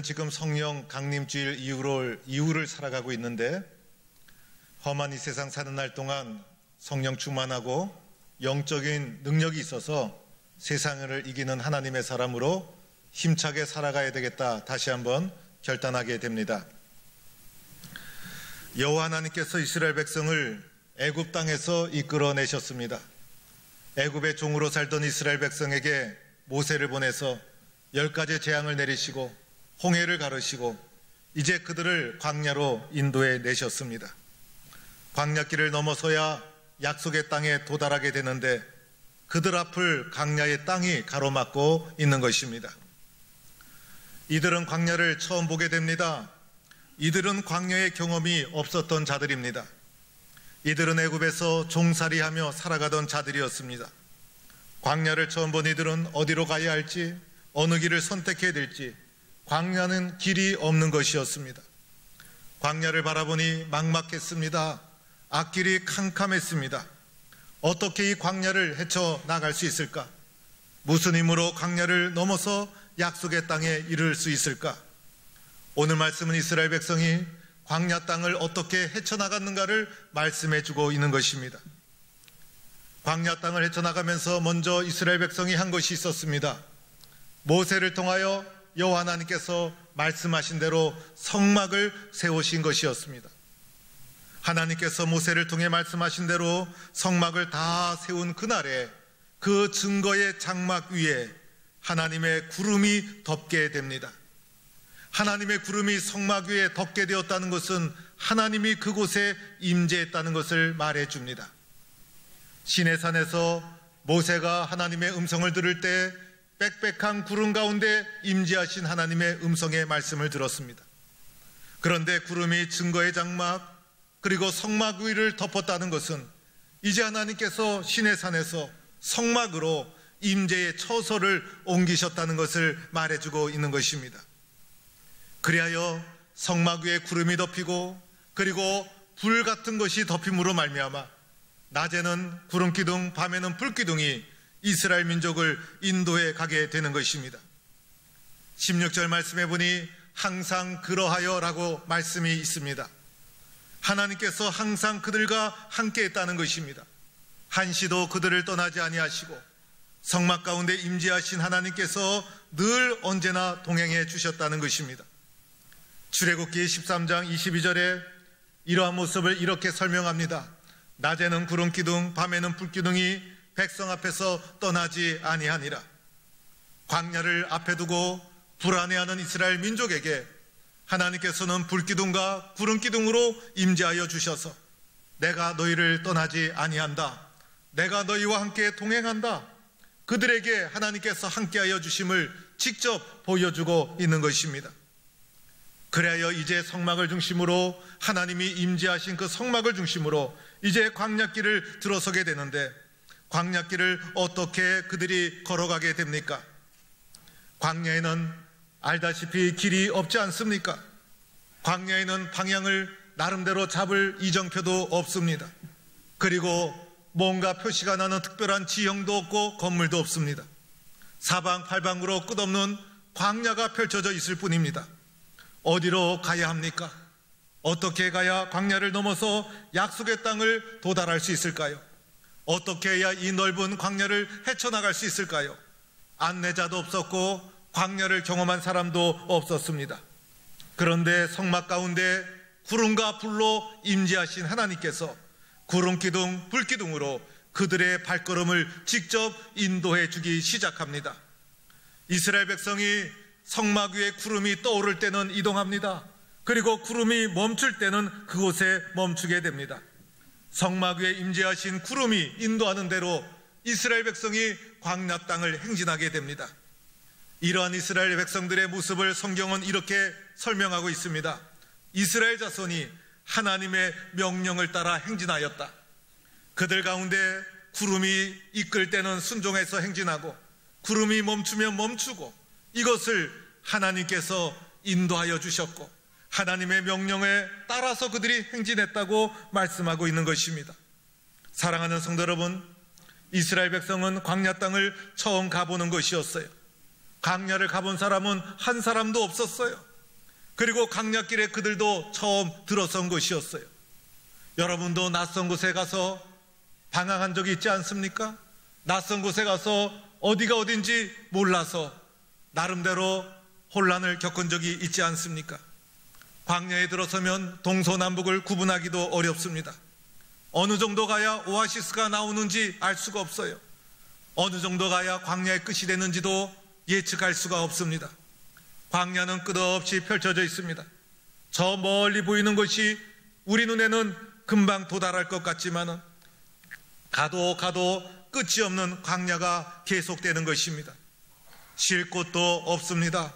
지금 성령 강림주일 이후를 살아가고 있는데, 험한 이 세상 사는 날 동안 성령 충만하고 영적인 능력이 있어서 세상을 이기는 하나님의 사람으로 힘차게 살아가야 되겠다 다시 한번 결단하게 됩니다. 여호와 하나님께서 이스라엘 백성을 애굽 땅에서 이끌어내셨습니다. 애굽의 종으로 살던 이스라엘 백성에게 모세를 보내서 10가지 재앙을 내리시고 홍해를 가르시고 이제 그들을 광야로 인도해 내셨습니다. 광야길을 넘어서야 약속의 땅에 도달하게 되는데 그들 앞을 광야의 땅이 가로막고 있는 것입니다. 이들은 광야를 처음 보게 됩니다. 이들은 광야의 경험이 없었던 자들입니다. 이들은 애굽에서 종살이하며 살아가던 자들이었습니다. 광야를 처음 본 이들은 어디로 가야 할지, 어느 길을 선택해야 될지, 광야는 길이 없는 것이었습니다. 광야를 바라보니 막막했습니다. 앞길이 캄캄했습니다. 어떻게 이 광야를 헤쳐나갈 수 있을까? 무슨 힘으로 광야를 넘어서 약속의 땅에 이를 수 있을까? 오늘 말씀은 이스라엘 백성이 광야 땅을 어떻게 헤쳐나갔는가를 말씀해주고 있는 것입니다. 광야 땅을 헤쳐나가면서 먼저 이스라엘 백성이 한 것이 있었습니다. 모세를 통하여 여호와 하나님께서 말씀하신 대로 성막을 세우신 것이었습니다. 하나님께서 모세를 통해 말씀하신 대로 성막을 다 세운 그날에 그 증거의 장막 위에 하나님의 구름이 덮게 됩니다. 하나님의 구름이 성막 위에 덮게 되었다는 것은 하나님이 그곳에 임재했다는 것을 말해줍니다. 시내산에서 모세가 하나님의 음성을 들을 때 빽빽한 구름 가운데 임재하신 하나님의 음성의 말씀을 들었습니다. 그런데 구름이 증거의 장막 그리고 성막 위를 덮었다는 것은 이제 하나님께서 시내산에서 성막으로 임재의 처소를 옮기셨다는 것을 말해주고 있는 것입니다. 그리하여 성막 위에 구름이 덮이고 그리고 불 같은 것이 덮임으로 말미암아 낮에는 구름기둥, 밤에는 불기둥이 이스라엘 민족을 인도해 가게 되는 것입니다. 16절 말씀해 보니 항상 그러하여 라고 말씀이 있습니다. 하나님께서 항상 그들과 함께 했다는 것입니다. 한시도 그들을 떠나지 아니하시고 성막 가운데 임재하신 하나님께서 늘 언제나 동행해 주셨다는 것입니다. 출애굽기 13장 22절에 이러한 모습을 이렇게 설명합니다. 낮에는 구름기둥, 밤에는 불기둥이 백성 앞에서 떠나지 아니하니라. 광야를 앞에 두고 불안해하는 이스라엘 민족에게 하나님께서는 불기둥과 구름기둥으로 임재하여 주셔서 내가 너희를 떠나지 아니한다. 내가 너희와 함께 동행한다. 그들에게 하나님께서 함께하여 주심을 직접 보여주고 있는 것입니다. 그래야 이제 성막을 중심으로 하나님이 임재하신 그 성막을 중심으로 이제 광야길을 들어서게 되는데 광야길을 어떻게 그들이 걸어가게 됩니까? 광야에는 알다시피 길이 없지 않습니까? 광야에는 방향을 나름대로 잡을 이정표도 없습니다. 그리고 뭔가 표시가 나는 특별한 지형도 없고 건물도 없습니다. 사방팔방으로 끝없는 광야가 펼쳐져 있을 뿐입니다. 어디로 가야 합니까? 어떻게 가야 광야를 넘어서 약속의 땅을 도달할 수 있을까요? 어떻게 해야 이 넓은 광야를 헤쳐나갈 수 있을까요? 안내자도 없었고 광야를 경험한 사람도 없었습니다. 그런데 성막 가운데 구름과 불로 임재하신 하나님께서 구름기둥, 불기둥으로 그들의 발걸음을 직접 인도해 주기 시작합니다. 이스라엘 백성이 성막 위에 구름이 떠오를 때는 이동합니다. 그리고 구름이 멈출 때는 그곳에 멈추게 됩니다. 성막 위에 임재하신 구름이 인도하는 대로 이스라엘 백성이 광야 땅을 행진하게 됩니다. 이러한 이스라엘 백성들의 모습을 성경은 이렇게 설명하고 있습니다. 이스라엘 자손이 하나님의 명령을 따라 행진하였다. 그들 가운데 구름이 이끌 때는 순종해서 행진하고 구름이 멈추면 멈추고 이것을 하나님께서 인도하여 주셨고 하나님의 명령에 따라서 그들이 행진했다고 말씀하고 있는 것입니다. 사랑하는 성도 여러분, 이스라엘 백성은 광야 땅을 처음 가보는 것이었어요. 광야를 가본 사람은 한 사람도 없었어요. 그리고 광야길에 그들도 처음 들어선 곳이었어요. 여러분도 낯선 곳에 가서 방황한 적이 있지 않습니까? 낯선 곳에 가서 어디가 어딘지 몰라서 나름대로 혼란을 겪은 적이 있지 않습니까? 광야에 들어서면 동서남북을 구분하기도 어렵습니다. 어느 정도 가야 오아시스가 나오는지 알 수가 없어요. 어느 정도 가야 광야의 끝이 되는지도 예측할 수가 없습니다. 광야는 끝없이 펼쳐져 있습니다. 저 멀리 보이는 것이 우리 눈에는 금방 도달할 것 같지만 가도 끝이 없는 광야가 계속되는 것입니다. 쉴 곳도 없습니다.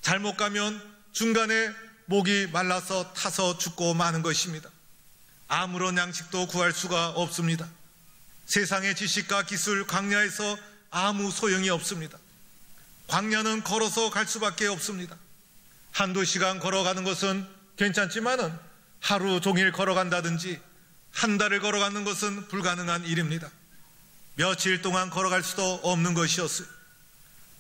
잘못 가면 중간에 목이 말라서 타서 죽고 마는 것입니다. 아무런 양식도 구할 수가 없습니다. 세상의 지식과 기술, 광야에서 아무 소용이 없습니다. 광야는 걸어서 갈 수밖에 없습니다. 한두 시간 걸어가는 것은 괜찮지만은 하루 종일 걸어간다든지 한 달을 걸어가는 것은 불가능한 일입니다. 며칠 동안 걸어갈 수도 없는 것이었어요.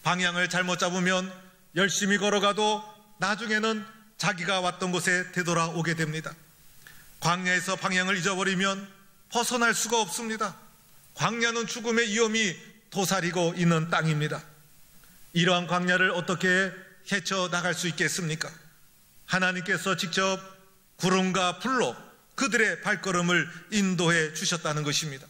방향을 잘못 잡으면 열심히 걸어가도 나중에는 자기가 왔던 곳에 되돌아오게 됩니다. 광야에서 방향을 잊어버리면 벗어날 수가 없습니다. 광야는 죽음의 위험이 도사리고 있는 땅입니다. 이러한 광야를 어떻게 헤쳐나갈 수 있겠습니까? 하나님께서 직접 구름과 불로 그들의 발걸음을 인도해 주셨다는 것입니다.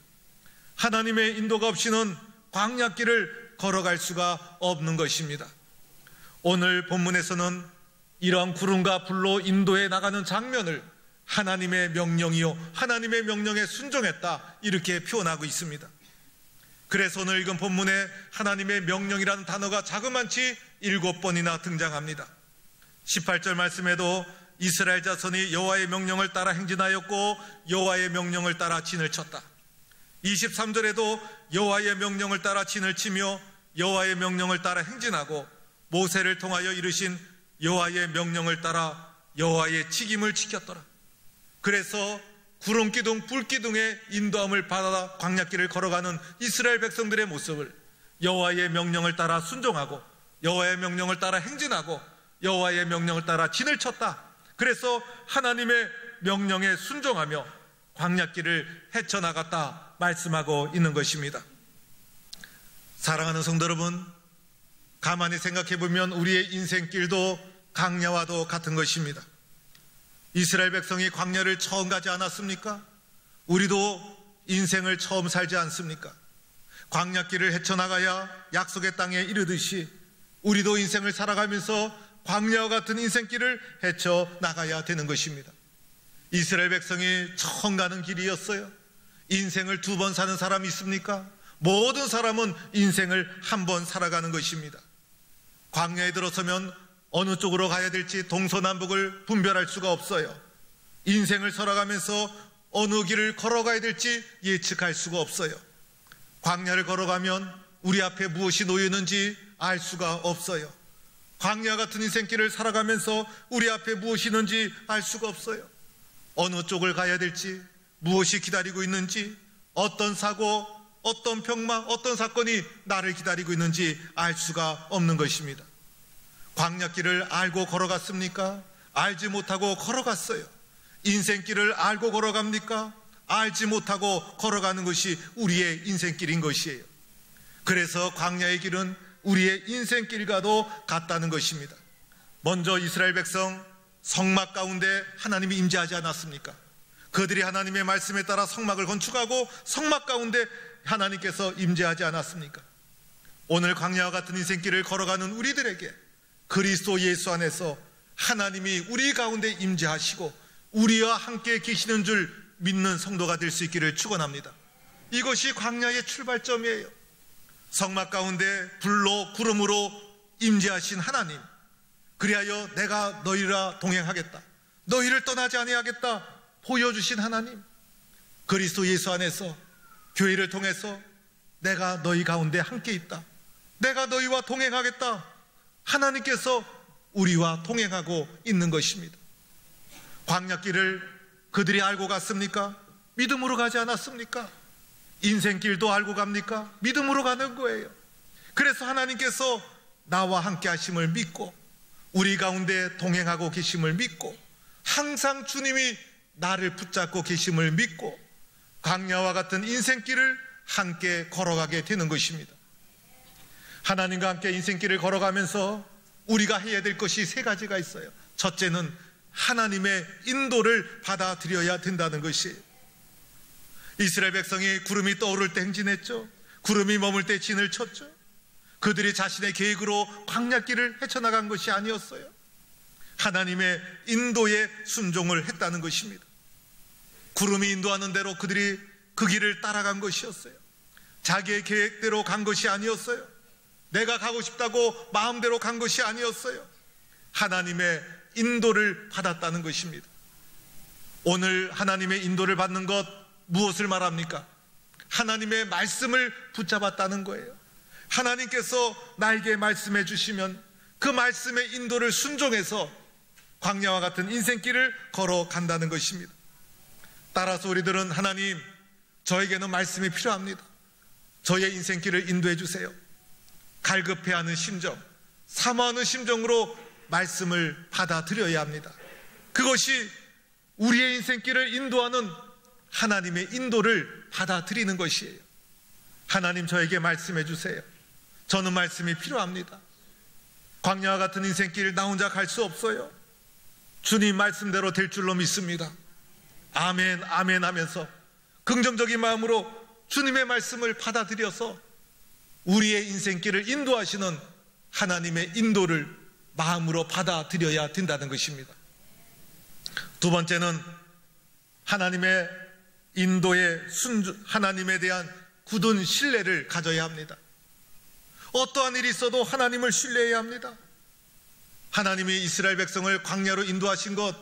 하나님의 인도가 없이는 광야길을 걸어갈 수가 없는 것입니다. 오늘 본문에서는 이러한 구름과 불로 인도해 나가는 장면을 하나님의 명령이요 하나님의 명령에 순종했다 이렇게 표현하고 있습니다. 그래서 오늘 읽은 본문에 하나님의 명령이라는 단어가 자그만치 7번이나 등장합니다. 18절 말씀에도 이스라엘 자손이 여호와의 명령을 따라 행진하였고 여호와의 명령을 따라 진을 쳤다. 23절에도 여호와의 명령을 따라 진을 치며 여호와의 명령을 따라 행진하고 모세를 통하여 이르신 여호와의 명령을 따라 여호와의 책임을 지켰더라. 그래서 구름기둥 불기둥의 인도함을 받아 광야길을 걸어가는 이스라엘 백성들의 모습을 여호와의 명령을 따라 순종하고 여호와의 명령을 따라 행진하고 여호와의 명령을 따라 진을 쳤다. 그래서 하나님의 명령에 순종하며 광야길을 헤쳐나갔다 말씀하고 있는 것입니다. 사랑하는 성도 여러분, 가만히 생각해 보면 우리의 인생길도 광야와도 같은 것입니다. 이스라엘 백성이 광야를 처음 가지 않았습니까? 우리도 인생을 처음 살지 않습니까? 광야길을 헤쳐나가야 약속의 땅에 이르듯이 우리도 인생을 살아가면서 광야와 같은 인생길을 헤쳐나가야 되는 것입니다. 이스라엘 백성이 처음 가는 길이었어요. 인생을 2번 사는 사람이 있습니까? 모든 사람은 인생을 한 번 살아가는 것입니다. 광야에 들어서면 어느 쪽으로 가야 될지 동서남북을 분별할 수가 없어요. 인생을 살아가면서 어느 길을 걸어가야 될지 예측할 수가 없어요. 광야를 걸어가면 우리 앞에 무엇이 놓여 있는지 알 수가 없어요. 광야 같은 인생길을 살아가면서 우리 앞에 무엇이 있는지 알 수가 없어요. 어느 쪽을 가야 될지, 무엇이 기다리고 있는지, 어떤 사고, 어떤 병마, 어떤 사건이 나를 기다리고 있는지 알 수가 없는 것입니다. 광야길을 알고 걸어갔습니까? 알지 못하고 걸어갔어요. 인생길을 알고 걸어갑니까? 알지 못하고 걸어가는 것이 우리의 인생길인 것이에요. 그래서 광야의 길은 우리의 인생길과도 같다는 것입니다. 먼저 이스라엘 백성 성막 가운데 하나님이 임재하지 않았습니까? 그들이 하나님의 말씀에 따라 성막을 건축하고 성막 가운데 하나님께서 임재하지 않았습니까? 오늘 광야와 같은 인생길을 걸어가는 우리들에게 그리스도 예수 안에서 하나님이 우리 가운데 임재하시고 우리와 함께 계시는 줄 믿는 성도가 될 수 있기를 축원합니다. 이것이 광야의 출발점이에요. 성막 가운데 불로 구름으로 임재하신 하나님, 그리하여 내가 너희라 동행하겠다, 너희를 떠나지 아니하겠다 보여주신 하나님, 그리스도 예수 안에서 교회를 통해서 내가 너희 가운데 함께 있다, 내가 너희와 동행하겠다, 하나님께서 우리와 동행하고 있는 것입니다. 광야길을 그들이 알고 갔습니까? 믿음으로 가지 않았습니까? 인생길도 알고 갑니까? 믿음으로 가는 거예요. 그래서 하나님께서 나와 함께 하심을 믿고 우리 가운데 동행하고 계심을 믿고 항상 주님이 나를 붙잡고 계심을 믿고 광야와 같은 인생길을 함께 걸어가게 되는 것입니다. 하나님과 함께 인생길을 걸어가면서 우리가 해야 될 것이 세 가지가 있어요. 첫째는 하나님의 인도를 받아들여야 된다는 것이에요. 이스라엘 백성이 구름이 떠오를 때 행진했죠. 구름이 머물 때 진을 쳤죠. 그들이 자신의 계획으로 광야길을 헤쳐나간 것이 아니었어요. 하나님의 인도에 순종을 했다는 것입니다. 구름이 인도하는 대로 그들이 그 길을 따라간 것이었어요. 자기의 계획대로 간 것이 아니었어요. 내가 가고 싶다고 마음대로 간 것이 아니었어요. 하나님의 인도를 받았다는 것입니다. 오늘 하나님의 인도를 받는 것 무엇을 말합니까? 하나님의 말씀을 붙잡았다는 거예요. 하나님께서 나에게 말씀해 주시면 그 말씀의 인도를 순종해서 광야와 같은 인생길을 걸어간다는 것입니다. 따라서 우리들은 하나님, 저에게는 말씀이 필요합니다. 저의 인생길을 인도해 주세요. 갈급해하는 심정, 사모하는 심정으로 말씀을 받아들여야 합니다. 그것이 우리의 인생길을 인도하는 하나님의 인도를 받아들이는 것이에요. 하나님, 저에게 말씀해 주세요. 저는 말씀이 필요합니다. 광야와 같은 인생길 나 혼자 갈 수 없어요. 주님 말씀대로 될 줄로 믿습니다. 아멘, 아멘 하면서 긍정적인 마음으로 주님의 말씀을 받아들여서 우리의 인생길을 인도하시는 하나님의 인도를 마음으로 받아들여야 된다는 것입니다. 두 번째는 하나님의 인도에 하나님에 대한 굳은 신뢰를 가져야 합니다. 어떠한 일이 있어도 하나님을 신뢰해야 합니다. 하나님이 이스라엘 백성을 광야로 인도하신 것,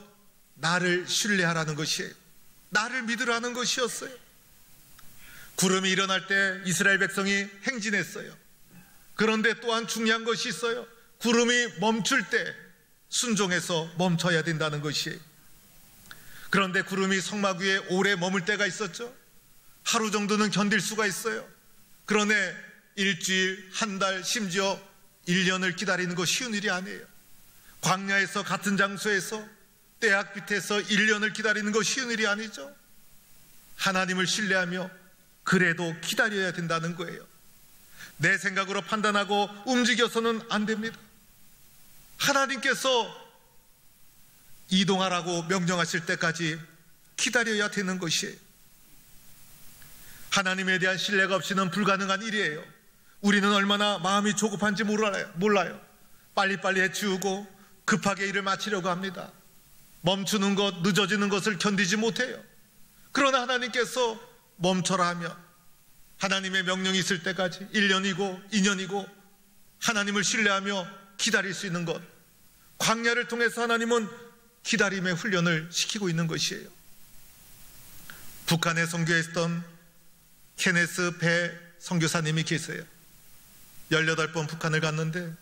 나를 신뢰하라는 것이에요. 나를 믿으라는 것이었어요. 구름이 일어날 때 이스라엘 백성이 행진했어요. 그런데 또한 중요한 것이 있어요. 구름이 멈출 때 순종해서 멈춰야 된다는 것이에요. 그런데 구름이 성막 위에 오래 머물 때가 있었죠. 하루 정도는 견딜 수가 있어요. 그런데 일주일, 한 달, 심지어 1년을 기다리는 거 쉬운 일이 아니에요. 광야에서 같은 장소에서 떼약 밑에서 1년을 기다리는 거 쉬운 일이 아니죠. 하나님을 신뢰하며 그래도 기다려야 된다는 거예요. 내 생각으로 판단하고 움직여서는 안 됩니다. 하나님께서 이동하라고 명령하실 때까지 기다려야 되는 것이에요. 하나님에 대한 신뢰가 없이는 불가능한 일이에요. 우리는 얼마나 마음이 조급한지 몰라요. 빨리빨리 해치우고 급하게 일을 마치려고 합니다. 멈추는 것, 늦어지는 것을 견디지 못해요. 그러나 하나님께서 멈춰라 하며 하나님의 명령이 있을 때까지 1년이고 2년이고 하나님을 신뢰하며 기다릴 수 있는 것, 광야를 통해서 하나님은 기다림의 훈련을 시키고 있는 것이에요. 북한에 선교에 있던 케네스 배 선교사님이 계세요. 18번 북한을 갔는데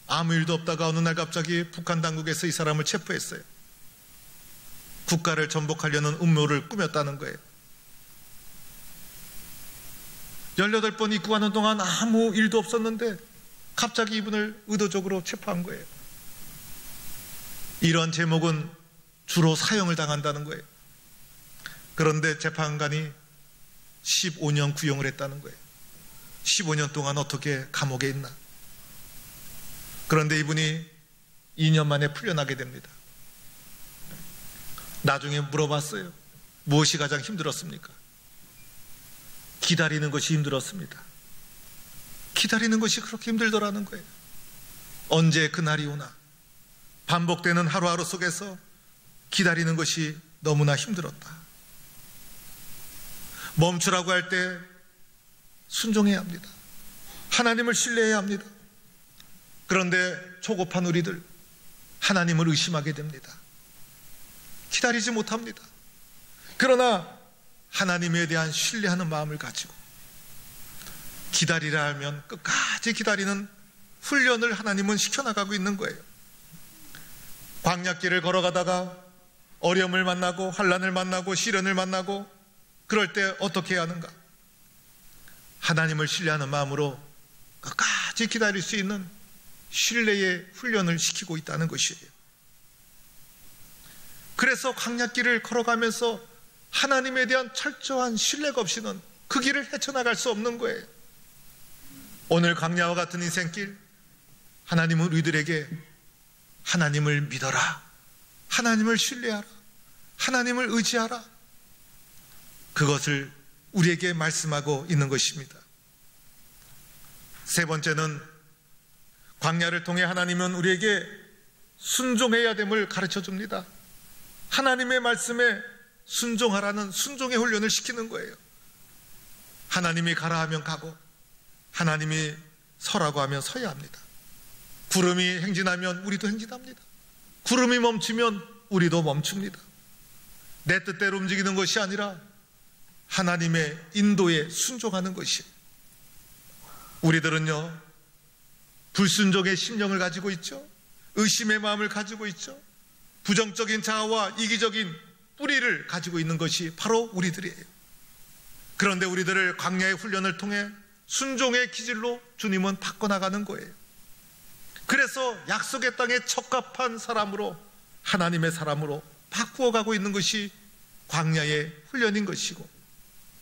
아무 일도 없다가 어느 날 갑자기 북한 당국에서 이 사람을 체포했어요. 국가를 전복하려는 음모를 꾸몄다는 거예요. 18번 입국하는 동안 아무 일도 없었는데 갑자기 이분을 의도적으로 체포한 거예요. 이런 제목은 주로 사형을 당한다는 거예요. 그런데 재판관이 15년 구형을 했다는 거예요. 15년 동안 어떻게 감옥에 있나. 그런데 이분이 2년 만에 풀려나게 됩니다. 나중에 물어봤어요. 무엇이 가장 힘들었습니까? 기다리는 것이 힘들었습니다. 기다리는 것이 그렇게 힘들더라는 거예요. 언제 그날이 오나. 반복되는 하루하루 속에서 기다리는 것이 너무나 힘들었다. 멈추라고 할 때 순종해야 합니다. 하나님을 신뢰해야 합니다. 그런데 초급한 우리들 하나님을 의심하게 됩니다. 기다리지 못합니다. 그러나 하나님에 대한 신뢰하는 마음을 가지고 기다리라 하면 끝까지 기다리는 훈련을 하나님은 시켜나가고 있는 거예요. 광야길을 걸어가다가 어려움을 만나고 환난을 만나고 시련을 만나고 그럴 때 어떻게 해야 하는가? 하나님을 신뢰하는 마음으로 끝까지 기다릴 수 있는 신뢰의 훈련을 시키고 있다는 것이에요. 그래서 광야길을 걸어가면서 하나님에 대한 철저한 신뢰가 없이는 그 길을 헤쳐나갈 수 없는 거예요. 오늘 광야와 같은 인생길, 하나님은 우리들에게 하나님을 믿어라, 하나님을 신뢰하라, 하나님을 의지하라, 그것을 우리에게 말씀하고 있는 것입니다. 세 번째는 광야를 통해 하나님은 우리에게 순종해야 됨을 가르쳐 줍니다. 하나님의 말씀에 순종하라는 순종의 훈련을 시키는 거예요. 하나님이 가라 하면 가고, 하나님이 서라고 하면 서야 합니다. 구름이 행진하면 우리도 행진합니다. 구름이 멈추면 우리도 멈춥니다. 내 뜻대로 움직이는 것이 아니라 하나님의 인도에 순종하는 것이에요. 우리들은요, 불순종의 심령을 가지고 있죠. 의심의 마음을 가지고 있죠. 부정적인 자아와 이기적인 뿌리를 가지고 있는 것이 바로 우리들이에요. 그런데 우리들을 광야의 훈련을 통해 순종의 기질로 주님은 바꿔나가는 거예요. 그래서 약속의 땅에 적합한 사람으로, 하나님의 사람으로 바꾸어가고 있는 것이 광야의 훈련인 것이고,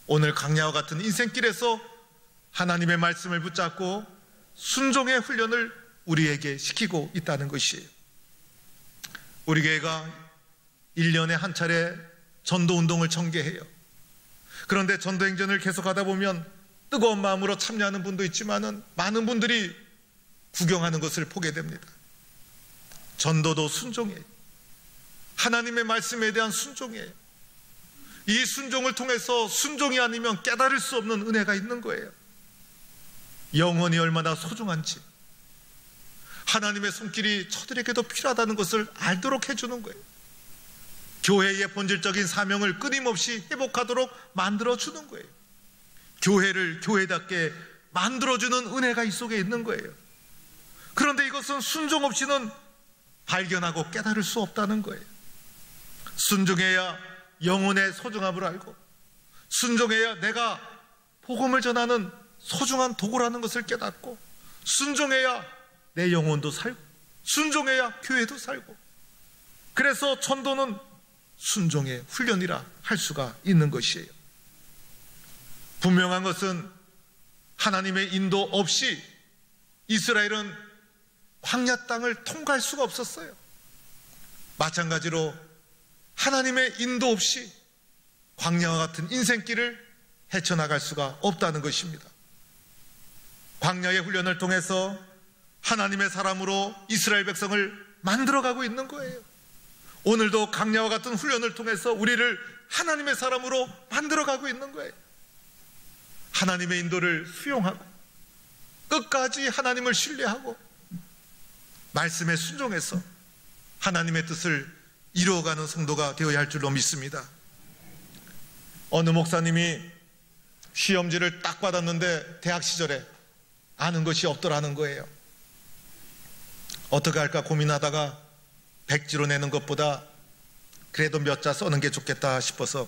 오늘 광야와 같은 인생길에서 하나님의 말씀을 붙잡고 순종의 훈련을 우리에게 시키고 있다는 것이에요. 우리 교회가 1년에 한 차례 전도운동을 전개해요. 그런데 전도행전을 계속하다 보면 뜨거운 마음으로 참여하는 분도 있지만은 많은 분들이 구경하는 것을 보게 됩니다. 전도도 순종이에요. 하나님의 말씀에 대한 순종이에요. 이 순종을 통해서 순종이 아니면 깨달을 수 없는 은혜가 있는 거예요. 영혼이 얼마나 소중한지, 하나님의 손길이 저들에게도 필요하다는 것을 알도록 해주는 거예요. 교회의 본질적인 사명을 끊임없이 회복하도록 만들어주는 거예요. 교회를 교회답게 만들어주는 은혜가 이 속에 있는 거예요. 그런데 이것은 순종 없이는 발견하고 깨달을 수 없다는 거예요. 순종해야 영혼의 소중함을 알고, 순종해야 내가 복음을 전하는 소중한 도구라는 것을 깨닫고, 순종해야 내 영혼도 살고, 순종해야 교회도 살고, 그래서 전도는 순종의 훈련이라 할 수가 있는 것이에요. 분명한 것은 하나님의 인도 없이 이스라엘은 광야 땅을 통과할 수가 없었어요. 마찬가지로 하나님의 인도 없이 광야와 같은 인생길을 헤쳐나갈 수가 없다는 것입니다. 광야의 훈련을 통해서 하나님의 사람으로 이스라엘 백성을 만들어가고 있는 거예요. 오늘도 광야와 같은 훈련을 통해서 우리를 하나님의 사람으로 만들어가고 있는 거예요. 하나님의 인도를 수용하고 끝까지 하나님을 신뢰하고 말씀에 순종해서 하나님의 뜻을 이루어가는 성도가 되어야 할 줄로 믿습니다. 어느 목사님이 시험지를 딱 받았는데 대학 시절에 아는 것이 없더라는 거예요. 어떻게 할까 고민하다가 백지로 내는 것보다 그래도 몇 자 써는 게 좋겠다 싶어서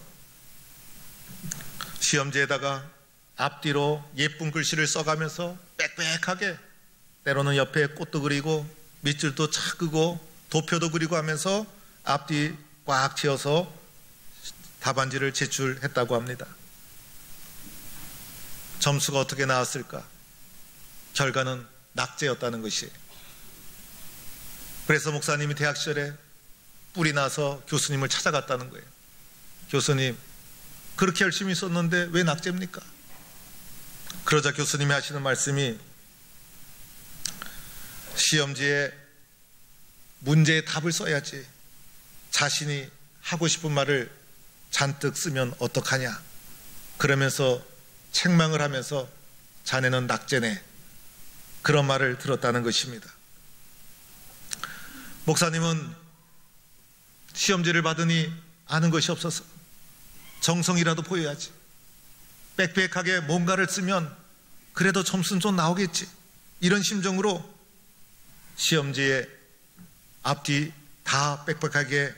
시험지에다가 앞뒤로 예쁜 글씨를 써가면서 빽빽하게, 때로는 옆에 꽃도 그리고 밑줄도 착 그고 도표도 그리고 하면서 앞뒤 꽉 채워서 답안지를 제출했다고 합니다. 점수가 어떻게 나왔을까? 결과는 낙제였다는 것이에요. 그래서 목사님이 대학 시절에 뿔이 나서 교수님을 찾아갔다는 거예요. 교수님, 그렇게 열심히 썼는데 왜 낙제입니까? 그러자 교수님이 하시는 말씀이, 시험지에 문제의 답을 써야지 자신이 하고 싶은 말을 잔뜩 쓰면 어떡하냐, 그러면서 책망을 하면서 자네는 낙제네, 그런 말을 들었다는 것입니다. 목사님은 시험지를 받으니 아는 것이 없어서 정성이라도 보여야지, 빽빽하게 뭔가를 쓰면 그래도 점수는 좀 나오겠지, 이런 심정으로 시험지에 앞뒤 다 빽빽하게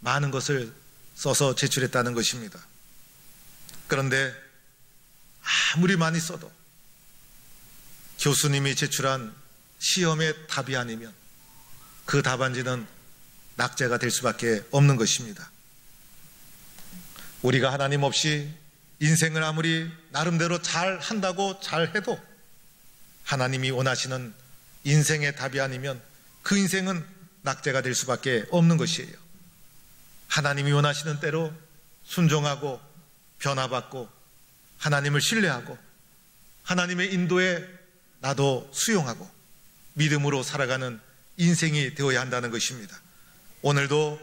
많은 것을 써서 제출했다는 것입니다. 그런데 아무리 많이 써도 교수님이 제출한 시험의 답이 아니면 그 답안지는 낙제가 될 수밖에 없는 것입니다. 우리가 하나님 없이 인생을 아무리 나름대로 잘 한다고 잘 해도 하나님이 원하시는 인생의 답이 아니면 그 인생은 낙제가 될 수밖에 없는 것이에요. 하나님이 원하시는 대로 순종하고 변화받고 하나님을 신뢰하고 하나님의 인도에 나도 수용하고 믿음으로 살아가는 인생이 되어야 한다는 것입니다. 오늘도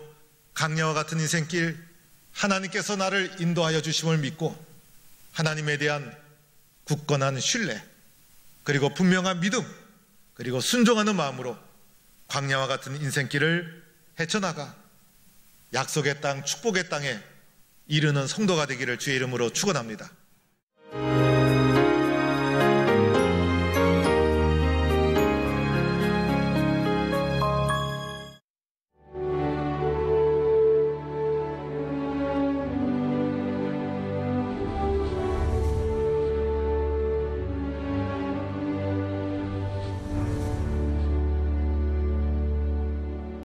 강야와 같은 인생길, 하나님께서 나를 인도하여 주심을 믿고 하나님에 대한 굳건한 신뢰, 그리고 분명한 믿음, 그리고 순종하는 마음으로 광야와 같은 인생길을 헤쳐나가 약속의 땅, 축복의 땅에 이르는 성도가 되기를 주의 이름으로 축원합니다.